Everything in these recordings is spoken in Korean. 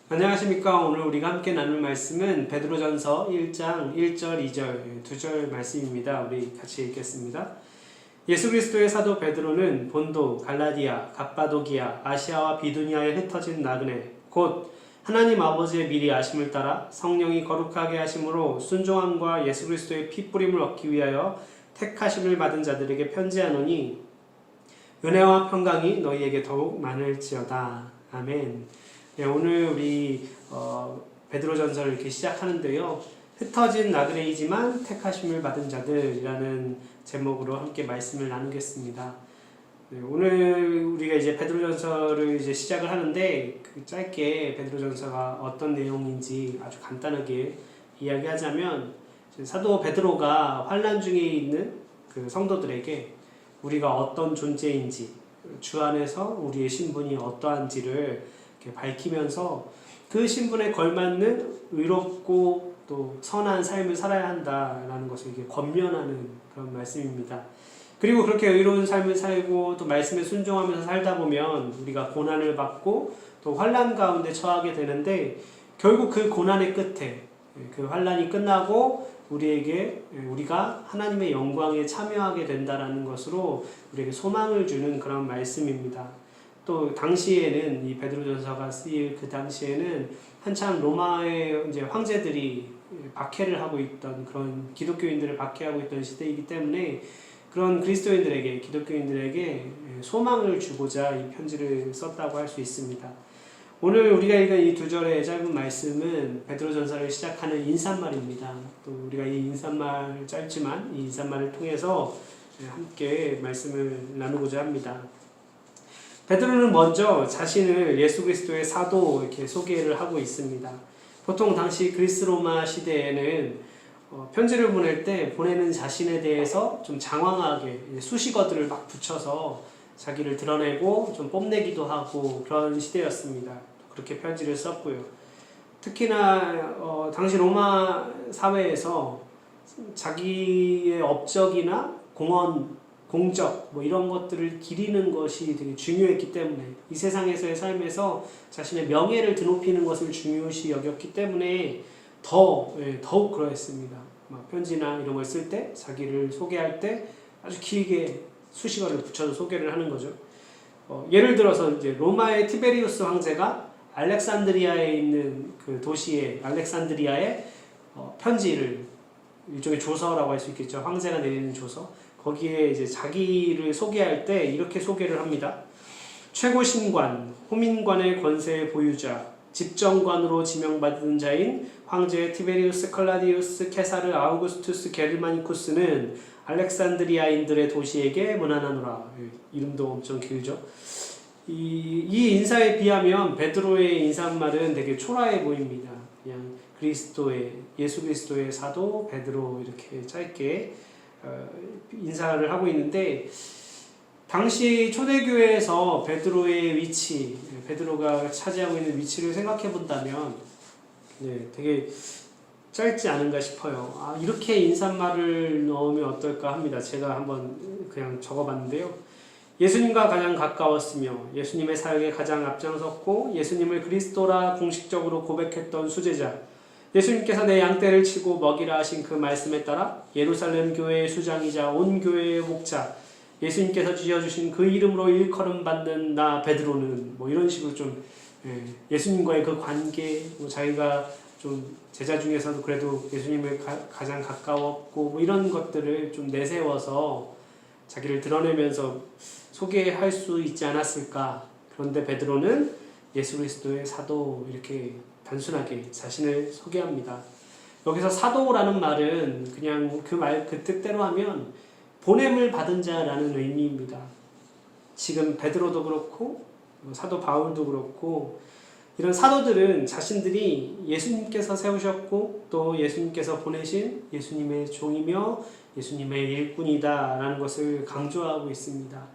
안녕하십니까. 오늘 우리가 함께 나눌 말씀은 베드로전서 1장 1절, 2절, 2절 말씀입니다. 우리 같이 읽겠습니다. 예수 그리스도의 사도 베드로는 본도, 갈라디아, 갑바도기아, 아시아와 비두니아에 흩어진 나그네 곧 하나님 아버지의 미리 아심을 따라 성령이 거룩하게 하심으로 순종함과 예수 그리스도의 핏부림을 얻기 위하여 택하심을 받은 자들에게 편지하노니 은혜와 평강이 너희에게 더욱 많을지어다. 아멘. 네, 오늘 우리 베드로전서를 이렇게 시작하는데요. 흩어진 나그네이지만 택하심을 받은 자들이라는 제목으로 함께 말씀을 나누겠습니다. 네, 오늘 우리가 이제 베드로전서를 이제 시작을 하는데 짧게 베드로전서가 어떤 내용인지 아주 간단하게 이야기하자면 사도 베드로가 환난 중에 있는 그 성도들에게 우리가 어떤 존재인지 주 안에서 우리의 신분이 어떠한지를 밝히면서 그 신분에 걸맞는 의롭고 또 선한 삶을 살아야 한다라는 것을 이렇게 권면하는 그런 말씀입니다. 그리고 그렇게 의로운 삶을 살고 또 말씀에 순종하면서 살다 보면 우리가 고난을 받고 또 환난 가운데 처하게 되는데 결국 그 고난의 끝에 그 환난이 끝나고 우리가 하나님의 영광에 참여하게 된다라는 것으로 우리에게 소망을 주는 그런 말씀입니다. 또 당시에는 이 베드로전서가 쓰일 그 당시에는 한참 로마의 이제 황제들이 박해를 하고 있던 그런 기독교인들을 박해하고 있던 시대이기 때문에 그런 그리스도인들에게 기독교인들에게 소망을 주고자 이 편지를 썼다고 할 수 있습니다. 오늘 우리가 읽은 이 두 절의 짧은 말씀은 베드로전서를 시작하는 인사말입니다. 또 우리가 이 인사말 짧지만 이 인사말을 통해서 함께 말씀을 나누고자 합니다. 베드로는 먼저 자신을 예수 그리스도의 사도 이렇게 소개를 하고 있습니다. 보통 당시 그리스 로마 시대에는 편지를 보낼 때 보내는 자신에 대해서 좀 장황하게 수식어들을 막 붙여서 자기를 드러내고 좀 뽐내기도 하고 그런 시대였습니다. 그렇게 편지를 썼고요. 특히나 당시 로마 사회에서 자기의 업적이나 공적 이런 것들을 기리는 것이 되게 중요했기 때문에 이 세상에서의 삶에서 자신의 명예를 드높이는 것을 중요시 여겼기 때문에 더욱 그러했습니다. 편지나 이런 걸 쓸 때 자기를 소개할 때 아주 길게 수식어를 붙여서 소개를 하는 거죠. 예를 들어서 이제 로마의 티베리우스 황제가 알렉산드리아에 있는 그 도시에 알렉산드리아에 편지를 일종의 조서라고 할 수 있겠죠. 황제가 내리는 조서. 거기에 이제 자기를 소개할 때 이렇게 소개를 합니다. 최고 신관, 호민관의 권세의 보유자, 집정관으로 지명받은 자인 황제 티베리우스 클라디우스 케사르 아우구스투스 게르마니쿠스는 알렉산드리아인들의 도시에게 문안하노라. 이름도 엄청 길죠. 이 인사에 비하면 베드로의 인사말은 되게 초라해 보입니다. 그냥 예수 그리스도의 사도 베드로 이렇게 짧게 인사를 하고 있는데 당시 초대교회에서 베드로의 위치, 베드로가 차지하고 있는 위치를 생각해 본다면 되게 짧지 않은가 싶어요. 이렇게 인사말을 넣으면 어떨까 합니다. 제가 한번 그냥 적어봤는데요. 예수님과 가장 가까웠으며 예수님의 사역에 가장 앞장섰고 예수님을 그리스도라 공식적으로 고백했던 수제자, 예수님께서 내 양떼를 치고 먹이라 하신 그 말씀에 따라 예루살렘 교회의 수장이자 온 교회의 목자, 예수님께서 지어주신 그 이름으로 일컬음 받는 나 베드로는 이런 식으로 좀 예수님과의 그 관계, 자기가 좀 제자 중에서도 그래도 예수님을 가장 가까웠고 이런 것들을 좀 내세워서 자기를 드러내면서 소개할 수 있지 않았을까. 그런데 베드로는 예수 그리스도의 사도 이렇게 단순하게 자신을 소개합니다. 여기서 사도라는 말은 그냥 그 뜻대로 하면 보냄을 받은 자라는 의미입니다. 지금 베드로도 그렇고 사도 바울도 그렇고 이런 사도들은 자신들이 예수님께서 세우셨고 또 예수님께서 보내신 예수님의 종이며 예수님의 일꾼이다라는 것을 강조하고 있습니다.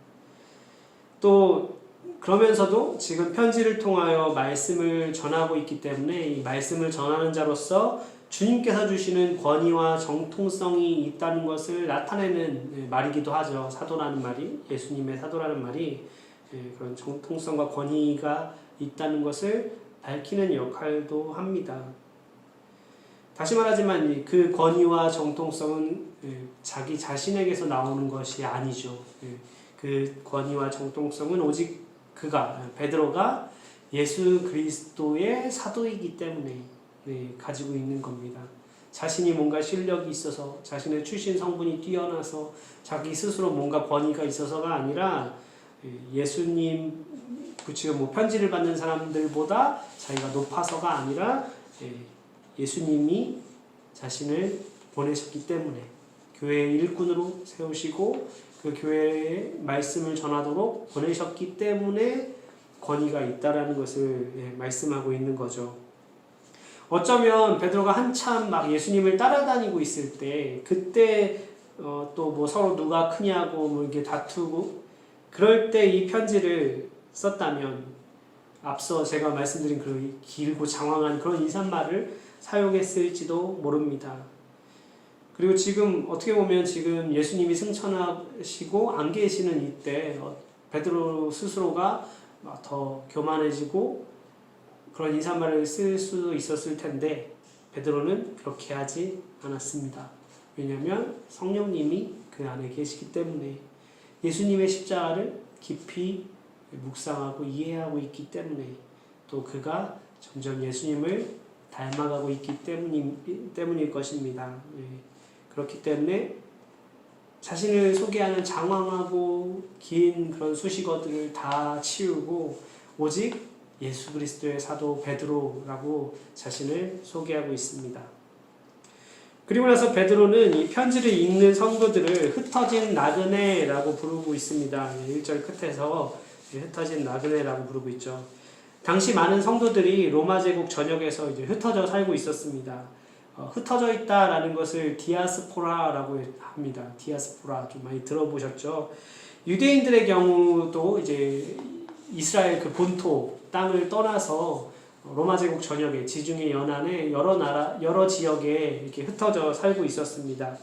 또 그러면서도 지금 편지를 통하여 말씀을 전하고 있기 때문에 이 말씀을 전하는 자로서 주님께서 주시는 권위와 정통성이 있다는 것을 나타내는 말이기도 하죠. 사도라는 말이, 예수님의 사도라는 말이 그런 정통성과 권위가 있다는 것을 밝히는 역할도 합니다. 다시 말하지만 그 권위와 정통성은 자기 자신에게서 나오는 것이 아니죠. 그 권위와 정통성은 오직 베드로가 예수 그리스도의 사도이기 때문에 가지고 있는 겁니다. 자신이 뭔가 실력이 있어서, 자신의 출신 성분이 뛰어나서, 자기 스스로 뭔가 권위가 있어서가 아니라 예수님, 지금 편지를 받는 사람들보다 자기가 높아서가 아니라 예수님이 자신을 보내셨기 때문에 교회의 일꾼으로 세우시고 그 교회의 말씀을 전하도록 보내셨기 때문에 권위가 있다라는 것을 말씀하고 있는 거죠. 어쩌면 베드로가 한참 막 예수님을 따라다니고 있을 때, 그때 또 뭐 서로 누가 크냐고 뭐 이렇게 다투고 그럴 때 이 편지를 썼다면 앞서 제가 말씀드린 그 길고 장황한 그런 인사말을 사용했을지도 모릅니다. 그리고 지금 어떻게 보면 지금 예수님이 승천하시고 안 계시는 이때 베드로 스스로가 더 교만해지고 그런 인사말을 쓸 수도 있었을 텐데 베드로는 그렇게 하지 않았습니다. 왜냐하면 성령님이 그 안에 계시기 때문에, 예수님의 십자가를 깊이 묵상하고 이해하고 있기 때문에, 또 그가 점점 예수님을 닮아가고 있기 때문일 것입니다. 그렇기 때문에 자신을 소개하는 장황하고 긴 그런 수식어들을 다 치우고 오직 예수 그리스도의 사도 베드로라고 자신을 소개하고 있습니다. 그리고 나서 베드로는 이 편지를 읽는 성도들을 흩어진 나그네라고 부르고 있습니다. 1절 끝에서 흩어진 나그네라고 부르고 있죠. 당시 많은 성도들이 로마 제국 전역에서 이제 흩어져 살고 있었습니다. 흩어져 있다라는 것을 디아스포라라고 합니다. 디아스포라 좀 많이 들어보셨죠? 유대인들의 경우도 이제 이스라엘 그 본토 땅을 떠나서 로마 제국 전역에, 지중해 연안에 여러 지역에 이렇게 흩어져 살고 있었습니다.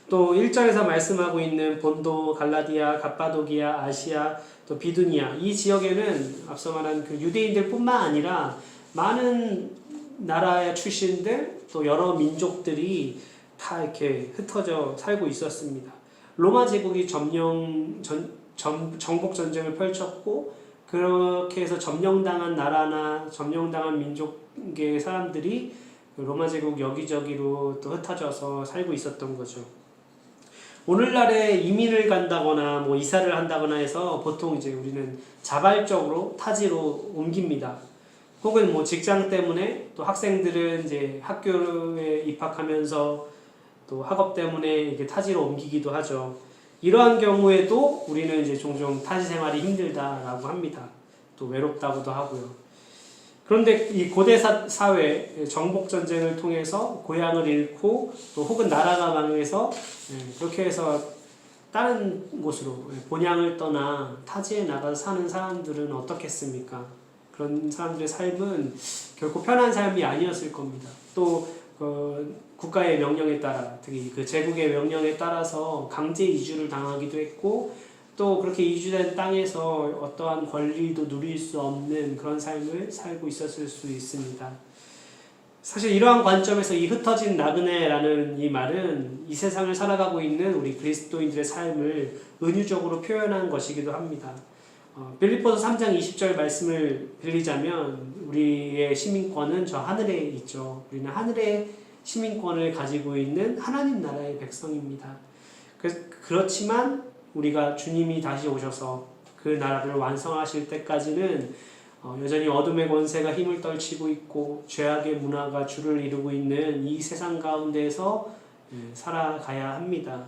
또 1절에서 말씀하고 있는 본도, 갈라디아, 갑바도기아, 아시아, 또 비두니아, 이 지역에는 앞서 말한 그 유대인들뿐만 아니라 많은 나라의 출신들, 또 여러 민족들이 다 이렇게 흩어져 살고 있었습니다. 로마 제국이 정복 전쟁을 펼쳤고, 그렇게 해서 점령당한 나라나 점령당한 민족의 사람들이 로마 제국 여기저기로 또 흩어져서 살고 있었던 거죠. 오늘날에 이민을 간다거나 뭐 이사를 한다거나 해서 보통 이제 우리는 자발적으로 타지로 옮깁니다. 혹은 뭐 직장 때문에, 또 학생들은 이제 학교에 입학하면서 또 학업 때문에 이게 타지로 옮기기도 하죠. 이러한 경우에도 우리는 이제 종종 타지 생활이 힘들다라고 합니다. 또 외롭다고도 하고요. 그런데 이 고대 사회 정복 전쟁을 통해서 고향을 잃고 또 혹은 나라가 망해서 그렇게 해서 다른 곳으로 본향을 떠나 타지에 나가서 사는 사람들은 어떻겠습니까? 그런 사람들의 삶은 결코 편한 삶이 아니었을 겁니다. 또 국가의 명령에 따라, 특히 그 제국의 명령에 따라서 강제 이주를 당하기도 했고, 또 그렇게 이주된 땅에서 어떠한 권리도 누릴 수 없는 그런 삶을 살고 있었을 수 있습니다. 사실 이러한 관점에서 이 흩어진 나그네라는 이 말은 이 세상을 살아가고 있는 우리 그리스도인들의 삶을 은유적으로 표현한 것이기도 합니다. 빌립보서 3장 20절 말씀을 빌리자면 우리의 시민권은 저 하늘에 있죠. 우리는 하늘의 시민권을 가지고 있는 하나님 나라의 백성입니다. 그렇지만 우리가 주님이 다시 오셔서 그 나라를 완성하실 때까지는 여전히 어둠의 권세가 힘을 떨치고 있고 죄악의 문화가 주를 이루고 있는 이 세상 가운데서 살아가야 합니다.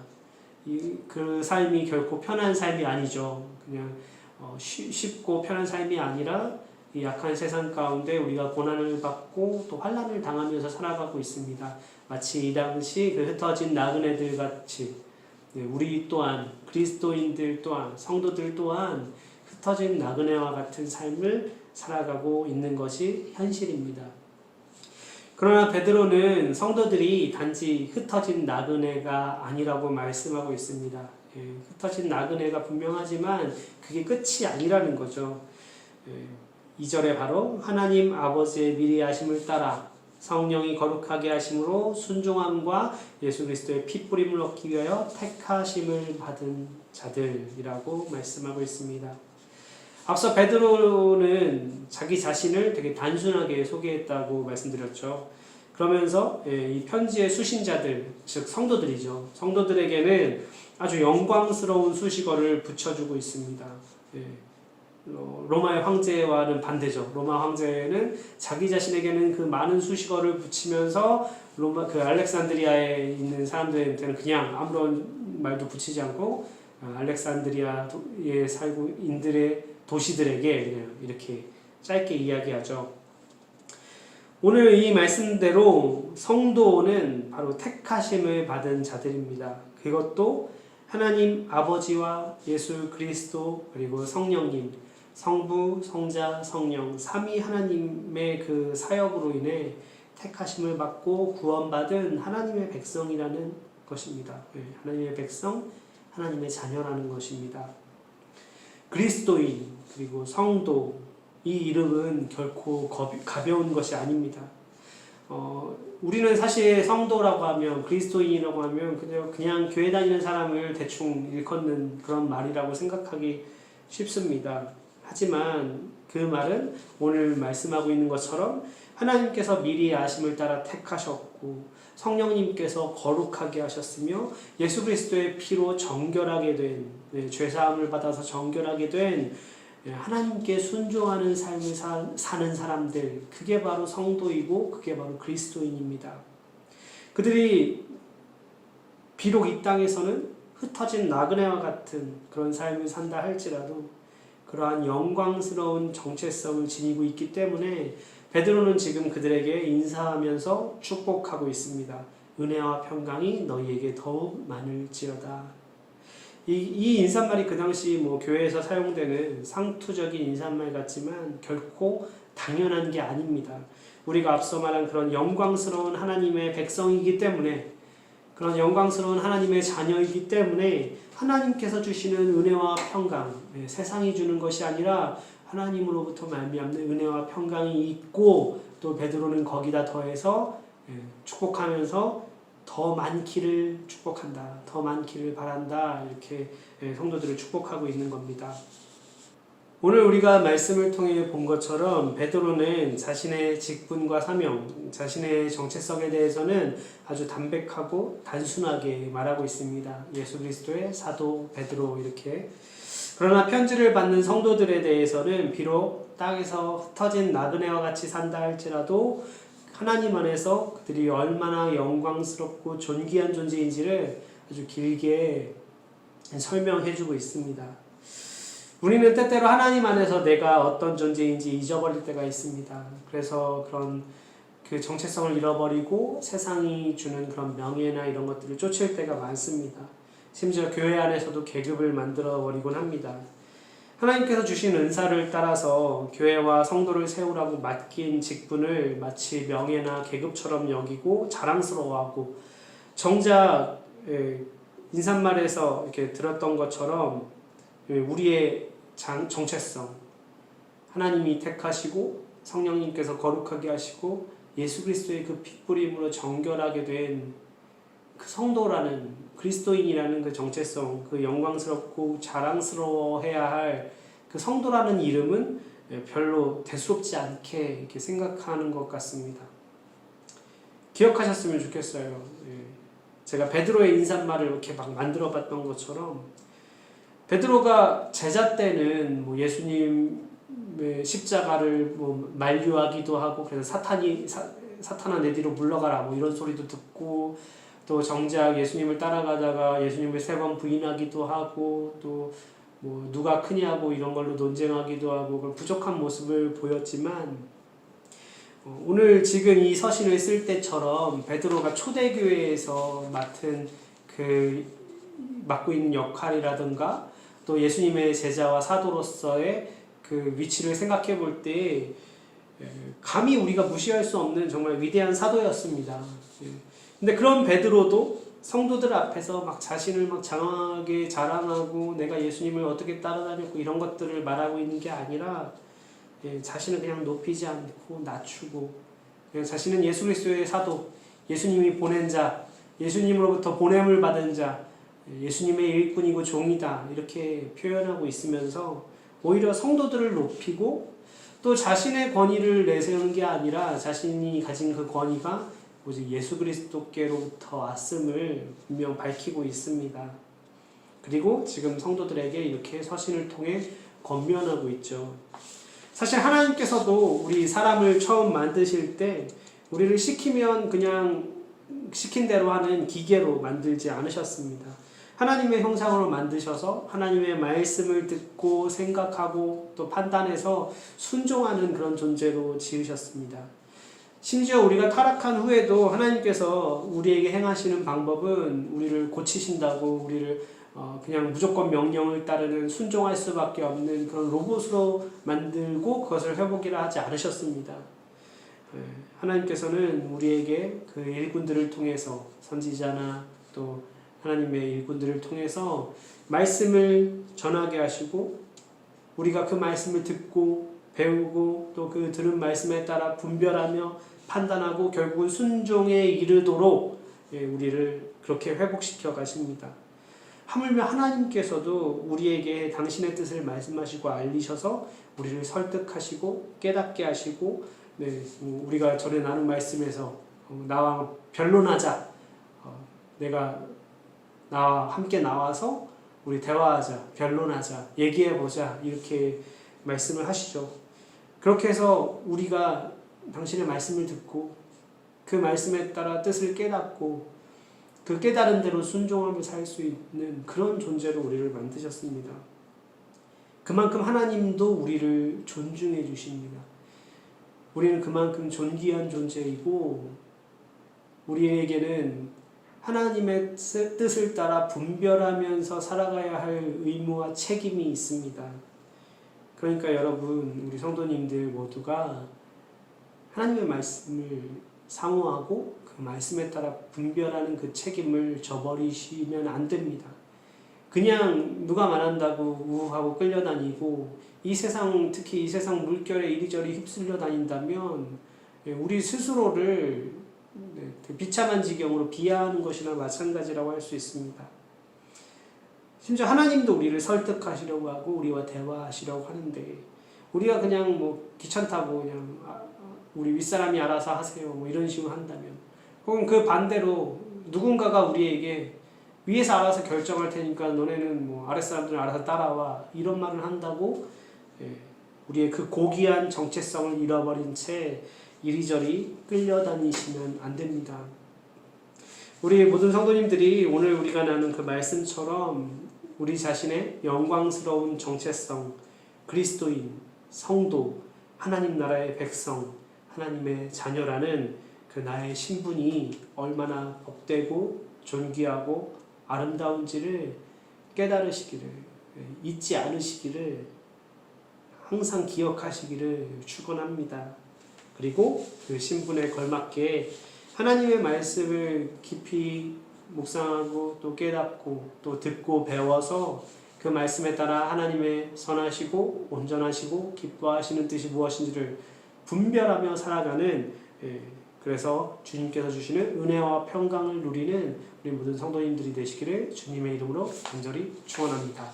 그 삶이 결코 편한 삶이 아니죠. 그냥 쉽고 편한 삶이 아니라 이 약한 세상 가운데 우리가 고난을 받고 또 환난을 당하면서 살아가고 있습니다. 마치 이 당시 그 흩어진 나그네들 같이 우리 또한, 그리스도인들 또한, 성도들 또한 흩어진 나그네와 같은 삶을 살아가고 있는 것이 현실입니다. 그러나 베드로는 성도들이 단지 흩어진 나그네가 아니라고 말씀하고 있습니다. 흩어진 나그네가 분명하지만 그게 끝이 아니라는 거죠. 2절에 바로 하나님 아버지의 미리 하심을 따라 성령이 거룩하게 하심으로 순종함과 예수 그리스도의 핏부림을 얻기 위하여 택하심을 받은 자들이라고 말씀하고 있습니다. 앞서 베드로는 자기 자신을 되게 단순하게 소개했다고 말씀드렸죠. 그러면서 이 편지의 수신자들, 즉 성도들이죠. 성도들에게는 아주 영광스러운 수식어를 붙여주고 있습니다. 로마의 황제와는 반대죠. 로마 황제는 자기 자신에게는 그 많은 수식어를 붙이면서 그 알렉산드리아에 있는 사람들한테는 그냥 아무런 말도 붙이지 않고 알렉산드리아에 살고 인들의 도시들에게 그냥 이렇게 짧게 이야기하죠. 오늘 이 말씀대로 성도는 바로 택하심을 받은 자들입니다. 그것도 하나님 아버지와 예수 그리스도 그리고 성령님, 성부, 성자, 성령, 삼위 하나님의 그 사역으로 인해 택하심을 받고 구원받은 하나님의 백성이라는 것입니다. 하나님의 백성, 하나님의 자녀라는 것입니다. 그리스도인 그리고 성도, 이 이름은 결코 가벼운 것이 아닙니다. 우리는 사실 성도라고 하면, 그리스도인이라고 하면 그냥 교회 다니는 사람을 대충 일컫는 그런 말이라고 생각하기 쉽습니다. 하지만 그 말은 오늘 말씀하고 있는 것처럼 하나님께서 미리 아심을 따라 택하셨고 성령님께서 거룩하게 하셨으며 예수 그리스도의 피로 정결하게 된, 죄사함을 받아서 정결하게 된 하나님께 순종하는 삶을 사는 사람들, 그게 바로 성도이고 그게 바로 그리스도인입니다. 그들이 비록 이 땅에서는 흩어진 나그네와 같은 그런 삶을 산다 할지라도 그러한 영광스러운 정체성을 지니고 있기 때문에 베드로는 지금 그들에게 인사하면서 축복하고 있습니다. 은혜와 평강이 너희에게 더욱 많을지어다. 이 인사말이 그 당시 교회에서 사용되는 상투적인 인사말 같지만 결코 당연한 게 아닙니다. 우리가 앞서 말한 그런 영광스러운 하나님의 백성이기 때문에, 그런 영광스러운 하나님의 자녀이기 때문에 하나님께서 주시는 은혜와 평강, 세상이 주는 것이 아니라 하나님으로부터 말미암는 은혜와 평강이 있고, 또 베드로는 거기다 더해서 축복하면서 더 많기를 축복한다, 더 많기를 바란다, 이렇게 성도들을 축복하고 있는 겁니다. 오늘 우리가 말씀을 통해 본 것처럼 베드로는 자신의 직분과 사명, 자신의 정체성에 대해서는 아주 담백하고 단순하게 말하고 있습니다. 예수 그리스도의 사도 베드로, 이렇게. 그러나 편지를 받는 성도들에 대해서는 비록 땅에서 흩어진 나그네와 같이 산다 할지라도 하나님 안에서 그들이 얼마나 영광스럽고 존귀한 존재인지를 아주 길게 설명해주고 있습니다. 우리는 때때로 하나님 안에서 내가 어떤 존재인지 잊어버릴 때가 있습니다. 그래서 그런 그 정체성을 잃어버리고 세상이 주는 그런 명예나 이런 것들을 쫓을 때가 많습니다. 심지어 교회 안에서도 계급을 만들어버리곤 합니다. 하나님께서 주신 은사를 따라서 교회와 성도를 세우라고 맡긴 직분을 마치 명예나 계급처럼 여기고 자랑스러워하고, 정작 인사말에서 이렇게 들었던 것처럼 우리의 정체성, 하나님이 택하시고 성령님께서 거룩하게 하시고 예수 그리스도의 그 핏부림으로 정결하게 된 그 성도라는, 그리스도인이라는 그 정체성, 그 영광스럽고 자랑스러워해야 할 그 성도라는 이름은 별로 대수롭지 않게 이렇게 생각하는 것 같습니다. 기억하셨으면 좋겠어요. 제가 베드로의 인사말을 이렇게 막 만들어 봤던 것처럼, 베드로가 제자 때는 예수님의 십자가를 만류하기도 하고, 그래서 사탄아 내 뒤로 물러가라 이런 소리도 듣고, 또 정작 예수님을 따라가다가 예수님을 3번 부인하기도 하고, 또 누가 크냐고 이런 걸로 논쟁하기도 하고, 그런 부족한 모습을 보였지만, 오늘 지금 이 서신을 쓸 때처럼 베드로가 초대교회에서 맡고 있는 역할이라든가, 또 예수님의 제자와 사도로서의 그 위치를 생각해 볼 때 감히 우리가 무시할 수 없는 정말 위대한 사도였습니다. 근데 그런 베드로도 성도들 앞에서 막 자신을 막 장황하게 자랑하고 내가 예수님을 어떻게 따라다녔고 이런 것들을 말하고 있는 게 아니라 자신을 그냥 높이지 않고 낮추고 그냥 자신은 예수 그리스도의 사도, 예수님이 보낸 자, 예수님으로부터 보냄을 받은 자, 예수님의 일꾼이고 종이다 이렇게 표현하고 있으면서 오히려 성도들을 높이고 또 자신의 권위를 내세우는 게 아니라 자신이 가진 그 권위가 오직 예수 그리스도께로부터 왔음을 분명 밝히고 있습니다. 그리고 지금 성도들에게 이렇게 서신을 통해 권면하고 있죠. 사실 하나님께서도 우리 사람을 처음 만드실 때 우리를 시키면 그냥 시킨 대로 하는 기계로 만들지 않으셨습니다. 하나님의 형상으로 만드셔서 하나님의 말씀을 듣고 생각하고 또 판단해서 순종하는 그런 존재로 지으셨습니다. 심지어 우리가 타락한 후에도 하나님께서 우리에게 행하시는 방법은 우리를 고치신다고 우리를 그냥 무조건 명령을 따르는 순종할 수밖에 없는 그런 로봇으로 만들고 그것을 회복이라 하지 않으셨습니다. 하나님께서는 우리에게 그 일꾼들을 통해서 선지자나 또 하나님의 일꾼들을 통해서 말씀을 전하게 하시고 우리가 그 말씀을 듣고 배우고 또 그 들은 말씀에 따라 분별하며 판단하고 결국은 순종에 이르도록 우리를 그렇게 회복시켜 가십니다. 하물며 하나님께서도 우리에게 당신의 뜻을 말씀하시고 알리셔서 우리를 설득하시고 깨닫게 하시고 우리가 전에 나눈 말씀에서 나와 변론하자, 내가 나와 함께 나와서 우리 대화하자, 변론하자, 얘기해보자 이렇게 말씀을 하시죠. 그렇게 해서 우리가 당신의 말씀을 듣고 그 말씀에 따라 뜻을 깨닫고 그 깨달은 대로 순종하며 살 수 있는 그런 존재로 우리를 만드셨습니다. 그만큼 하나님도 우리를 존중해 주십니다. 우리는 그만큼 존귀한 존재이고 우리에게는 하나님의 뜻을 따라 분별하면서 살아가야 할 의무와 책임이 있습니다. 그러니까 여러분, 우리 성도님들 모두가 하나님의 말씀을 사모하고 그 말씀에 따라 분별하는 그 책임을 저버리시면 안 됩니다. 그냥 누가 말한다고 우하고 끌려다니고 이 세상, 특히 이 세상 물결에 이리저리 휩쓸려 다닌다면 우리 스스로를 비참한 지경으로 비하하는 것이나 마찬가지라고 할 수 있습니다. 심지어 하나님도 우리를 설득하시려고 하고 우리와 대화하시려고 하는데 우리가 그냥 뭐 귀찮다고 그냥 우리 윗사람이 알아서 하세요 뭐 이런 식으로 한다면 혹은 그 반대로 누군가가 우리에게 위에서 알아서 결정할 테니까 너네는 뭐 아랫사람들은 알아서 따라와 이런 말을 한다고 우리의 그 고귀한 정체성을 잃어버린 채 이리저리 끌려다니시면 안 됩니다. 우리 모든 성도님들이 오늘 우리가 나눈 그 말씀처럼 우리 자신의 영광스러운 정체성, 그리스도인, 성도, 하나님 나라의 백성, 하나님의 자녀라는 그 나의 신분이 얼마나 복되고 존귀하고 아름다운지를 깨달으시기를, 잊지 않으시기를, 항상 기억하시기를 축원합니다. 그리고 그 신분에 걸맞게 하나님의 말씀을 깊이 묵상하고 또 깨닫고 또 듣고 배워서 그 말씀에 따라 하나님의 선하시고 온전하시고 기뻐하시는 뜻이 무엇인지를 분별하며 살아가는 그래서 주님께서 주시는 은혜와 평강을 누리는 우리 모든 성도님들이 되시기를 주님의 이름으로 간절히 축원합니다.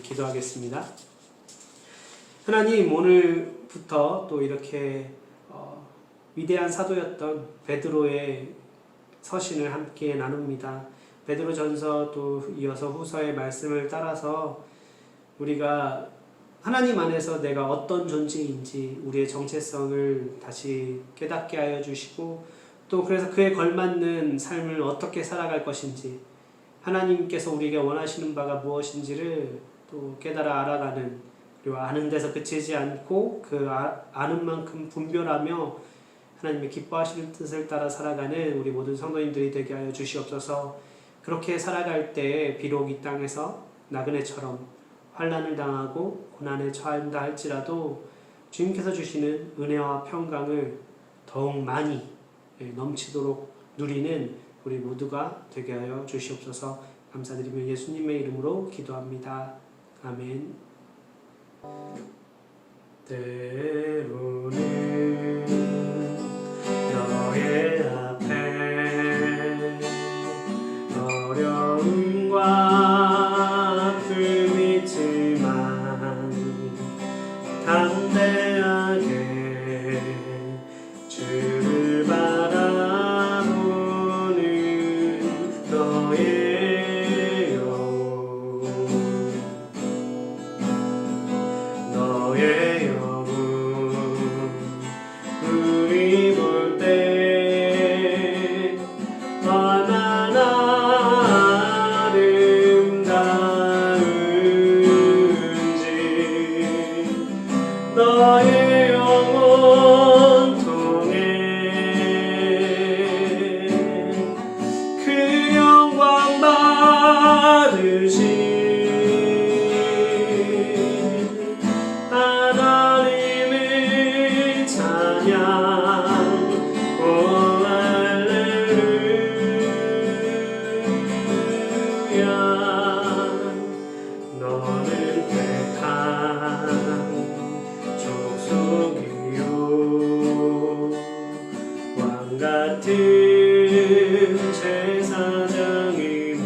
기도하겠습니다. 하나님, 오늘부터 또 이렇게 위대한 사도였던 베드로의 서신을 함께 나눕니다. 베드로전서 또 이어서 후서의 말씀을 따라서 우리가 하나님 안에서 내가 어떤 존재인지 우리의 정체성을 다시 깨닫게 하여 주시고 또 그래서 그에 걸맞는 삶을 어떻게 살아갈 것인지 하나님께서 우리에게 원하시는 바가 무엇인지를 또 깨달아 알아가는 그리고 아는 데서 그치지 않고 그 아는 만큼 분별하며 하나님의 기뻐하시는 뜻을 따라 살아가는 우리 모든 성도님들이 되게 하여 주시옵소서. 그렇게 살아갈 때 비록 이 땅에서 나그네처럼 환난을 당하고 고난에 처한다 할지라도 주님께서 주시는 은혜와 평강을 더욱 많이 넘치도록 누리는 우리 모두가 되게 하여 주시옵소서. 감사드리며 예수님의 이름으로 기도합니다. 아멘. 때로는 너의 앞에 어려움과 아픔이 있지만 담대하게 주를 바라보는 너의 영혼 너의 영혼 우리 볼 때 얼마나 아름다운지 너의 영혼 통해 그 영광 받으신 하나님을 찬양 오 할렐루야 너는 택한 족속이요 왕같은 제사장이며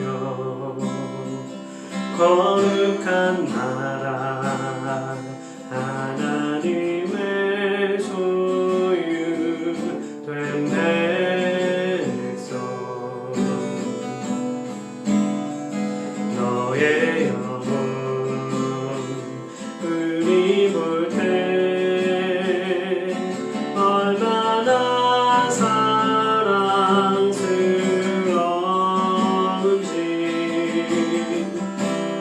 거룩한 나라 하나님의 소유된 백성 너의 영혼 우리 볼 때 얼마나 사랑스러운지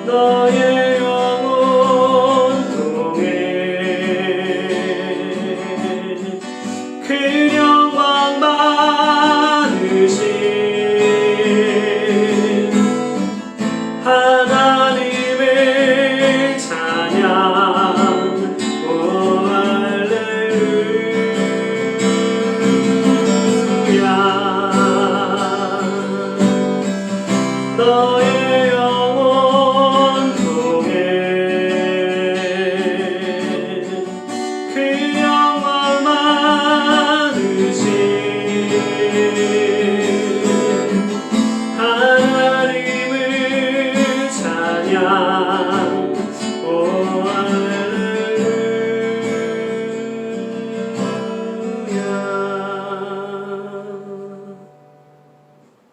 너의 영혼 통해 그